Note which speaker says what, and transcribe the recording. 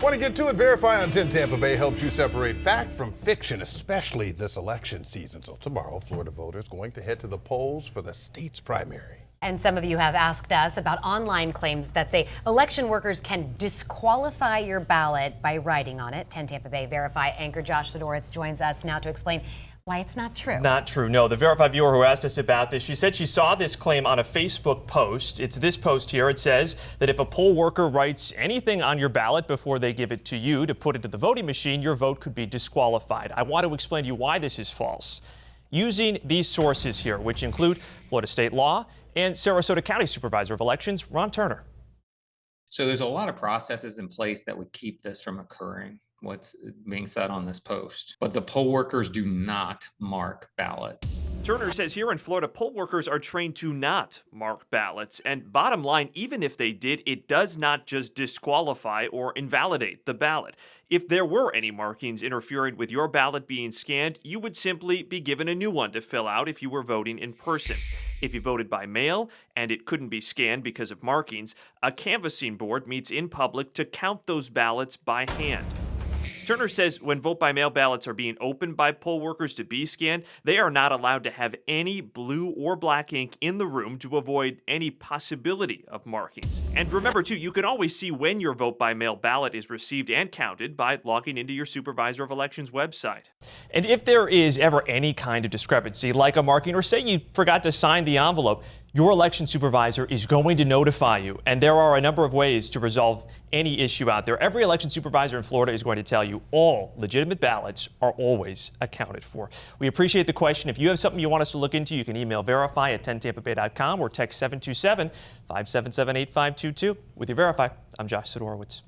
Speaker 1: Want to get to it? Verify on 10 Tampa Bay helps you separate fact from fiction, especially this election season. So tomorrow, Florida voters going to head to the polls for the state's primary.
Speaker 2: And some of you have asked us about online claims that say election workers can disqualify your ballot by writing on it. 10 Tampa Bay Verify anchor Josh Sidorowitz joins us now to explain why it's not true.
Speaker 3: Not true. No, the Verify viewer who asked us about this, she said she saw this claim on a Facebook post. It's this post here. It says that if a poll worker writes anything on your ballot before they give it to you to put into the voting machine, your vote could be disqualified. I want to explain to you why this is false. Using these sources here, which include Florida state law and Sarasota County Supervisor of Elections, Ron Turner.
Speaker 4: So there's a lot of processes in place that would keep this from occurring, what's being said on this post. But the poll workers do not mark ballots.
Speaker 3: Turner says here in Florida, poll workers are trained to not mark ballots. And bottom line, even if they did, it does not just disqualify or invalidate the ballot. If there were any markings interfering with your ballot being scanned, you would simply be given a new one to fill out if you were voting in person. If you voted by mail and it couldn't be scanned because of markings, a canvassing board meets in public to count those ballots by hand. Turner says when vote-by-mail ballots are being opened by poll workers to be scanned, they are not allowed to have any blue or black ink in the room to avoid any possibility of markings. And remember, too, you can always see when your vote-by-mail ballot is received and counted by logging into your Supervisor of Elections website. And if there is ever any kind of discrepancy, like a marking, or say you forgot to sign the envelope, your election supervisor is going to notify you, and there are a number of ways to resolve any issue out there. Every election supervisor in Florida is going to tell you all legitimate ballots are always accounted for. We appreciate the question. If you have something you want us to look into, you can email verify@10tampabay.com or text 727-577-8522. With your Verify, I'm Josh Sidorowitz.